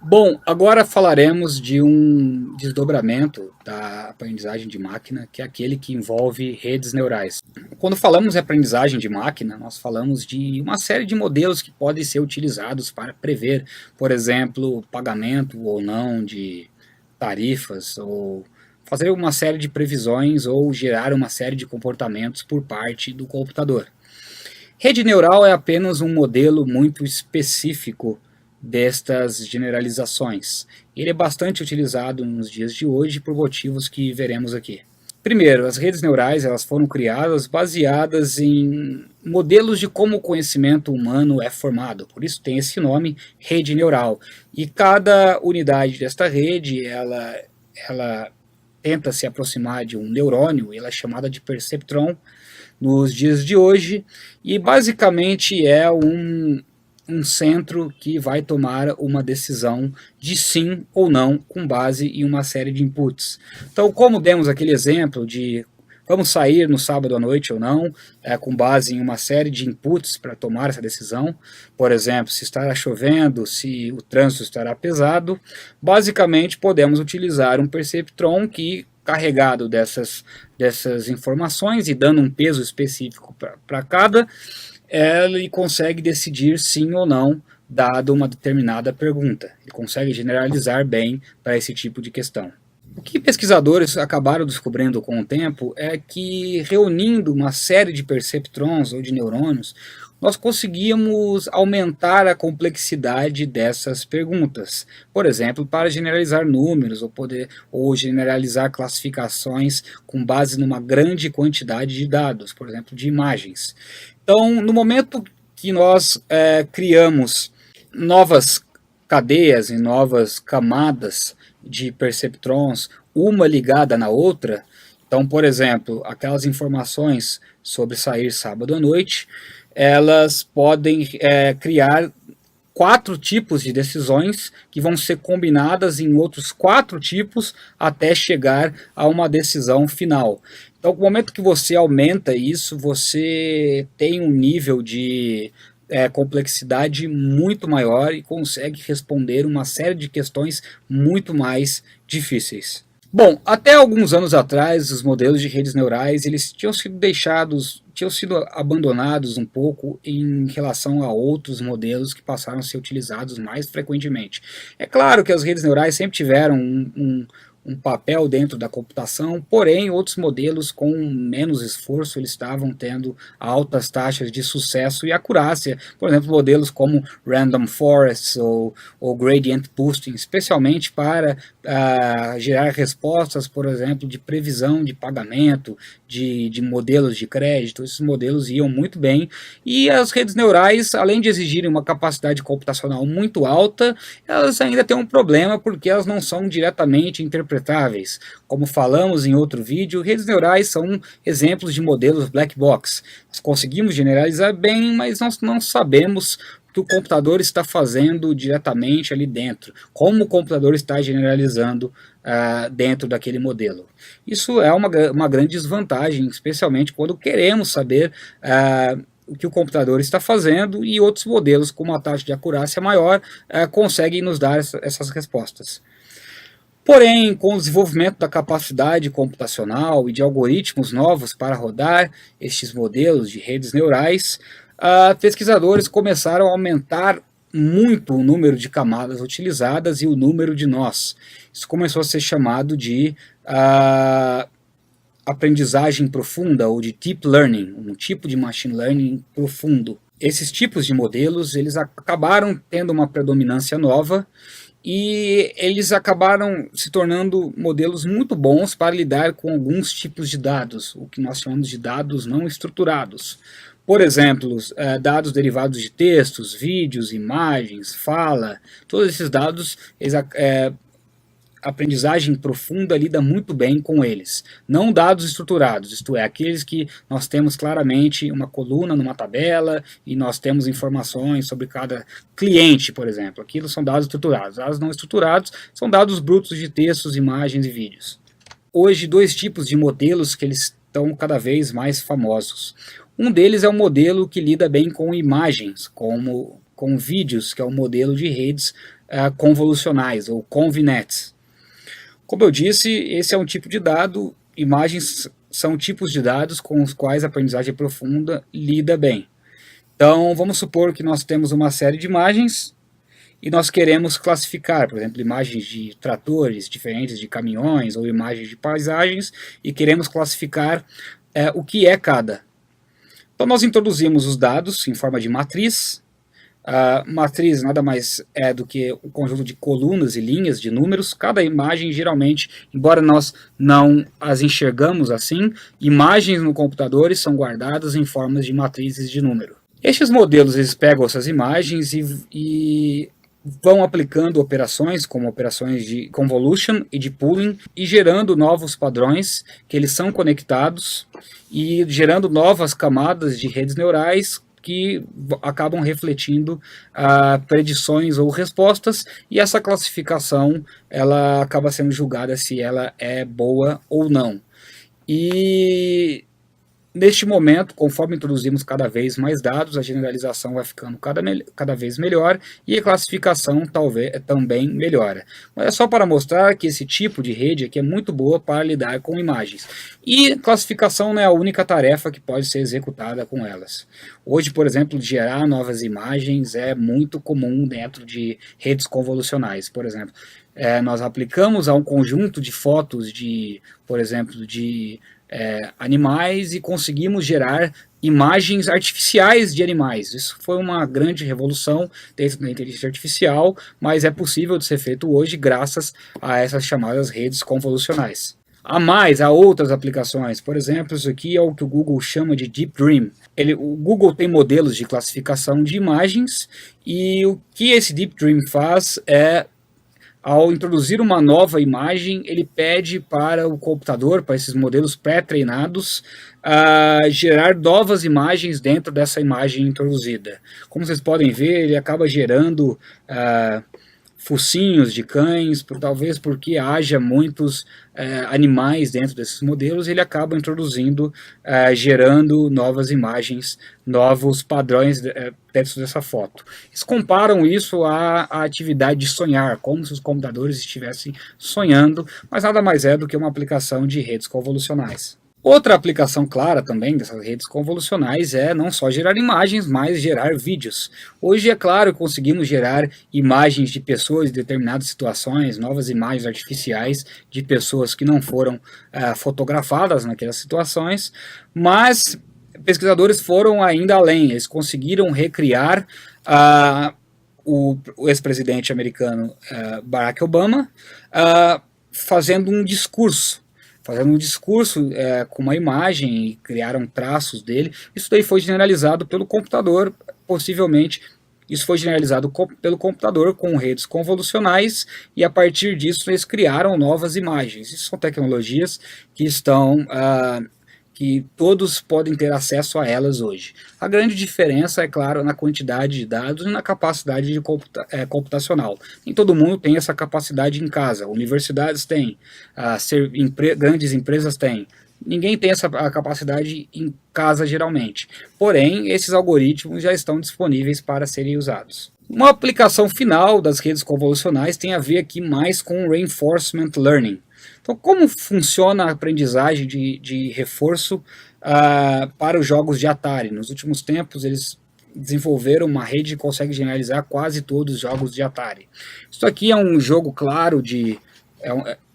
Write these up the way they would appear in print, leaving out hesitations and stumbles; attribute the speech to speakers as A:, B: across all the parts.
A: Bom, agora falaremos de um desdobramento da aprendizagem de máquina, que é aquele que envolve redes neurais. Quando falamos em aprendizagem de máquina, nós falamos de uma série de modelos que podem ser utilizados para prever, por exemplo, pagamento ou não de tarifas, ou fazer uma série de previsões ou gerar uma série de comportamentos por parte do computador. Rede neural é apenas um modelo muito específico destas generalizações. Ele é bastante utilizado nos dias de hoje por motivos que veremos aqui. Primeiro, as redes neurais elas foram criadas baseadas em modelos de como o conhecimento humano é formado. Por isso tem esse nome, rede neural. E cada unidade desta rede, ela tenta se aproximar de um neurônio, ela é chamada de perceptron nos dias de hoje, e basicamente é um centro que vai tomar uma decisão de sim ou não com base em uma série de inputs. Então, como demos aquele exemplo de vamos sair no sábado à noite ou não, com base em uma série de inputs para tomar essa decisão, por exemplo, se estará chovendo, se o trânsito estará pesado, basicamente podemos utilizar um perceptron que carregado dessas informações e dando um peso específico para cada, ele consegue decidir sim ou não, dado uma determinada pergunta. Ele consegue generalizar bem para esse tipo de questão. O que pesquisadores acabaram descobrindo com o tempo é que, reunindo uma série de perceptrons ou de neurônios, nós conseguíamos aumentar a complexidade dessas perguntas. Por exemplo, para generalizar números ou generalizar classificações com base numa grande quantidade de dados, por exemplo, de imagens. Então, no momento que nós criamos novas cadeias e novas camadas de perceptrons, uma ligada na outra, então, por exemplo, aquelas informações sobre sair sábado à noite, elas podem criar 4 tipos de decisões que vão ser combinadas em outros 4 tipos até chegar a uma decisão final. Então, no momento que você aumenta isso, você tem um nível de complexidade muito maior e consegue responder uma série de questões muito mais difíceis. Bom, até alguns anos atrás, os modelos de redes neurais eles tinham sido abandonados um pouco em relação a outros modelos que passaram a ser utilizados mais frequentemente. É claro que as redes neurais sempre tiveram um papel dentro da computação, porém outros modelos com menos esforço eles estavam tendo altas taxas de sucesso e acurácia, por exemplo, modelos como Random Forests ou Gradient Boosting, especialmente para gerar respostas, por exemplo, de previsão de pagamento, de modelos de crédito. Esses modelos iam muito bem, e as redes neurais, além de exigirem uma capacidade computacional muito alta, elas ainda têm um problema porque elas não são diretamente interpretáveis. Como falamos em outro vídeo, redes neurais são exemplos de modelos black box. Nós conseguimos generalizar bem, mas nós não sabemos o que o computador está fazendo diretamente ali dentro, como o computador está generalizando dentro daquele modelo. Isso é uma grande desvantagem, especialmente quando queremos saber o que o computador está fazendo, e outros modelos com uma taxa de acurácia maior conseguem nos dar essas respostas. Porém, com o desenvolvimento da capacidade computacional e de algoritmos novos para rodar estes modelos de redes neurais, pesquisadores começaram a aumentar muito o número de camadas utilizadas e o número de nós. Isso começou a ser chamado de aprendizagem profunda, ou de deep learning, um tipo de machine learning profundo. Esses tipos de modelos eles acabaram tendo uma predominância nova, e eles acabaram se tornando modelos muito bons para lidar com alguns tipos de dados, o que nós chamamos de dados não estruturados. Por exemplo, dados derivados de textos, vídeos, imagens, fala, todos esses dados, a aprendizagem profunda lida muito bem com eles. Não dados estruturados, isto é, aqueles que nós temos claramente uma coluna numa tabela e nós temos informações sobre cada cliente, por exemplo. Aquilo são dados estruturados. Dados não estruturados são dados brutos de textos, imagens e vídeos. Hoje, 2 tipos de modelos que eles estão cada vez mais famosos. Um deles é um modelo que lida bem com imagens, como com vídeos, que é o modelo de redes convolucionais, ou convnets. Como eu disse, esse é um tipo de dado, imagens são tipos de dados com os quais a aprendizagem profunda lida bem. Então, vamos supor que nós temos uma série de imagens e nós queremos classificar, por exemplo, imagens de tratores diferentes de caminhões ou imagens de paisagens, e queremos classificar o que é cada. Então nós introduzimos os dados em forma de matriz. A matriz nada mais é do que um conjunto de colunas e linhas de números. Cada imagem, geralmente, embora nós não as enxergamos assim, imagens no computador são guardadas em formas de matrizes de número. Estes modelos, eles pegam essas imagens e vão aplicando operações, como operações de convolution e de pooling, e gerando novos padrões que eles são conectados e gerando novas camadas de redes neurais que acabam refletindo predições ou respostas, e essa classificação ela acaba sendo julgada se ela é boa ou não. E neste momento, conforme introduzimos cada vez mais dados, a generalização vai ficando cada vez melhor e a classificação também melhora. Mas é só para mostrar que esse tipo de rede aqui é muito boa para lidar com imagens. E classificação não é a única tarefa que pode ser executada com elas. Hoje, por exemplo, gerar novas imagens é muito comum dentro de redes convolucionais. Por exemplo, nós aplicamos a um conjunto de fotos por exemplo, de animais, e conseguimos gerar imagens artificiais de animais. Isso foi uma grande revolução dentro da inteligência artificial, mas é possível de ser feito hoje graças a essas chamadas redes convolucionais. Há outras aplicações, por exemplo, isso aqui é o que o Google chama de Deep Dream. O Google tem modelos de classificação de imagens, e o que esse Deep Dream faz é, ao introduzir uma nova imagem, ele pede para o computador, para esses modelos pré-treinados, gerar novas imagens dentro dessa imagem introduzida. Como vocês podem ver, ele acaba gerando focinhos de cães, talvez porque haja muitos animais dentro desses modelos, ele acaba introduzindo, gerando novas imagens, novos padrões dentro dessa foto. Eles comparam isso à atividade de sonhar, como se os computadores estivessem sonhando, mas nada mais é do que uma aplicação de redes convolucionais. Outra aplicação clara também dessas redes convolucionais é não só gerar imagens, mas gerar vídeos. Hoje, é claro, conseguimos gerar imagens de pessoas em determinadas situações, novas imagens artificiais de pessoas que não foram fotografadas naquelas situações, mas pesquisadores foram ainda além. Eles conseguiram recriar o ex-presidente americano Barack Obama fazendo um discurso com uma imagem, e criaram traços dele. Isso daí foi generalizado pelo computador, possivelmente isso foi generalizado pelo computador com redes convolucionais, e a partir disso eles criaram novas imagens. Isso são tecnologias que que todos podem ter acesso a elas hoje. A grande diferença, é claro, na quantidade de dados e na capacidade computacional. Nem todo mundo tem essa capacidade em casa. Universidades têm, grandes empresas têm. Ninguém tem essa capacidade em casa geralmente. Porém, esses algoritmos já estão disponíveis para serem usados. Uma aplicação final das redes convolucionais tem a ver aqui mais com Reinforcement Learning. Então, como funciona a aprendizagem de reforço para os jogos de Atari? Nos últimos tempos, eles desenvolveram uma rede que consegue generalizar quase todos os jogos de Atari. Isso aqui é um jogo claro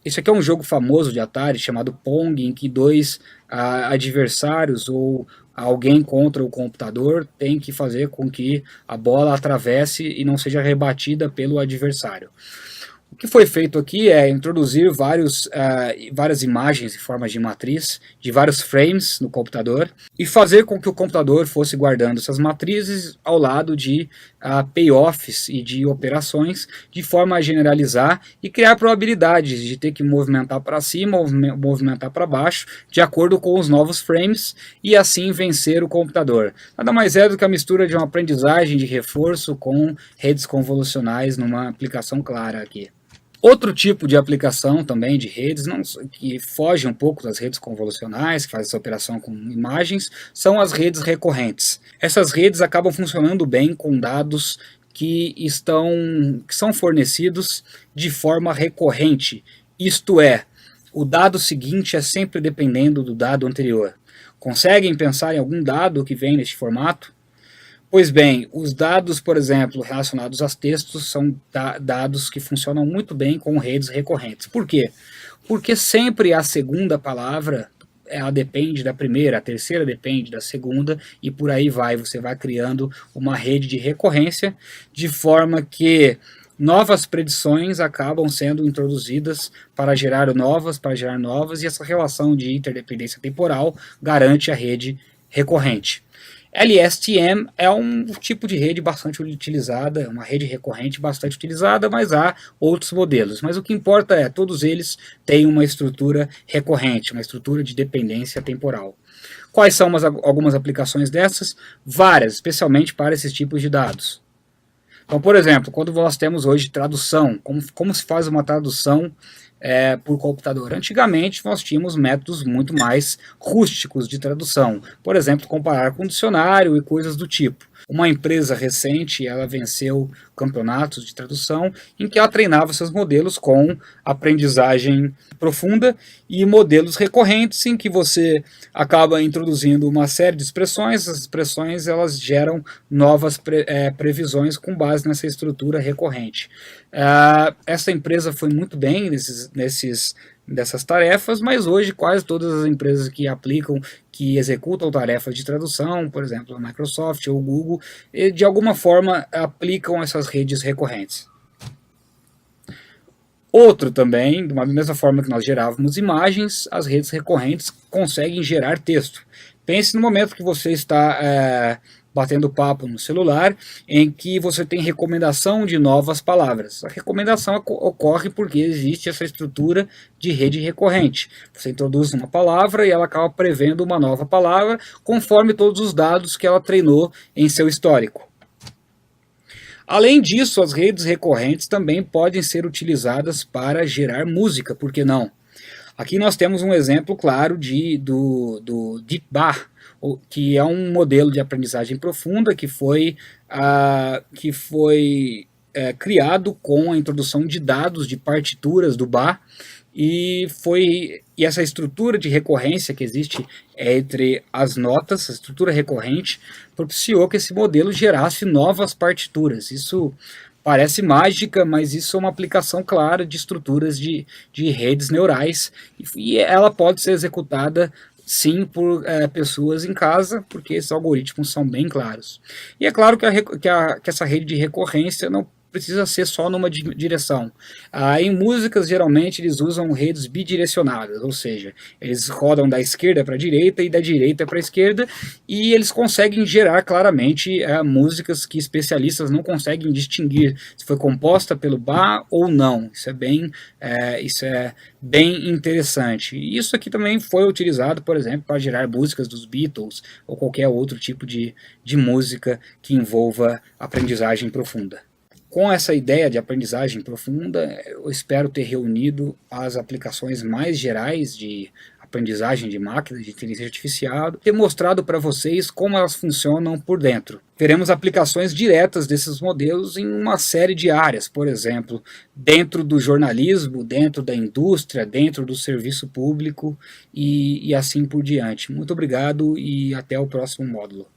A: Esse aqui é um jogo famoso de Atari chamado Pong, em que dois adversários ou alguém contra o computador tem que fazer com que a bola atravesse e não seja rebatida pelo adversário. O que foi feito aqui é introduzir várias imagens em forma de matriz, de vários frames no computador, e fazer com que o computador fosse guardando essas matrizes ao lado de payoffs e de operações, de forma a generalizar e criar probabilidades de ter que movimentar para cima ou movimentar para baixo, de acordo com os novos frames, e assim vencer o computador. Nada mais é do que a mistura de uma aprendizagem de reforço com redes convolucionais numa aplicação clara aqui. Outro tipo de aplicação também de redes, que foge um pouco das redes convolucionais, que faz essa operação com imagens, são as redes recorrentes. Essas redes acabam funcionando bem com dados que são fornecidos de forma recorrente, isto é, o dado seguinte é sempre dependendo do dado anterior. Conseguem pensar em algum dado que vem neste formato? Pois bem, os dados, por exemplo, relacionados aos textos, são dados que funcionam muito bem com redes recorrentes. Por quê? Porque sempre a segunda palavra, ela depende da primeira, a terceira depende da segunda, e por aí vai. Você vai criando uma rede de recorrência, de forma que novas predições acabam sendo introduzidas para gerar novas, e essa relação de interdependência temporal garante a rede recorrente. LSTM é um tipo de rede bastante utilizada, uma rede recorrente bastante utilizada, mas há outros modelos. Mas o que importa é, todos eles têm uma estrutura recorrente, uma estrutura de dependência temporal. Quais são algumas aplicações dessas? Várias, especialmente para esses tipos de dados. Então, por exemplo, quando nós temos hoje tradução, como se faz uma tradução por computador? Antigamente nós tínhamos métodos muito mais rústicos de tradução, por exemplo, comparar com dicionário e coisas do tipo. Uma empresa recente, ela venceu campeonatos de tradução em que ela treinava seus modelos com aprendizagem profunda e modelos recorrentes em que você acaba introduzindo uma série de expressões, as expressões elas geram novas previsões com base nessa estrutura recorrente. Essa empresa foi muito bem dessas tarefas, mas hoje quase todas as empresas que executam tarefas de tradução, por exemplo, a Microsoft ou o Google, de alguma forma aplicam essas redes recorrentes. Outro também, da mesma forma que nós gerávamos imagens, as redes recorrentes conseguem gerar texto. Pense no momento que você está batendo papo no celular, em que você tem recomendação de novas palavras. A recomendação ocorre porque existe essa estrutura de rede recorrente. Você introduz uma palavra e ela acaba prevendo uma nova palavra, conforme todos os dados que ela treinou em seu histórico. Além disso, as redes recorrentes também podem ser utilizadas para gerar música, por que não? Aqui nós temos um exemplo claro do DeepBar, que é um modelo de aprendizagem profunda que foi criado com a introdução de dados de partituras do Bach, e essa estrutura de recorrência que existe entre as notas, a estrutura recorrente, propiciou que esse modelo gerasse novas partituras. Isso parece mágica, mas isso é uma aplicação clara de estruturas de redes neurais, e ela pode ser executada sim por pessoas em casa, porque esses algoritmos são bem claros. E é claro que essa rede de recorrência não precisa ser só numa direção. Em músicas, geralmente, eles usam redes bidirecionadas, ou seja, eles rodam da esquerda para a direita e da direita para a esquerda, e eles conseguem gerar claramente músicas que especialistas não conseguem distinguir se foi composta pelo Bach ou não. Isso é bem interessante. E isso aqui também foi utilizado, por exemplo, para gerar músicas dos Beatles ou qualquer outro tipo de música que envolva aprendizagem profunda. Com essa ideia de aprendizagem profunda, eu espero ter reunido as aplicações mais gerais de aprendizagem de máquinas, de inteligência artificial, e ter mostrado para vocês como elas funcionam por dentro. Teremos aplicações diretas desses modelos em uma série de áreas, por exemplo, dentro do jornalismo, dentro da indústria, dentro do serviço público e assim por diante. Muito obrigado e até o próximo módulo.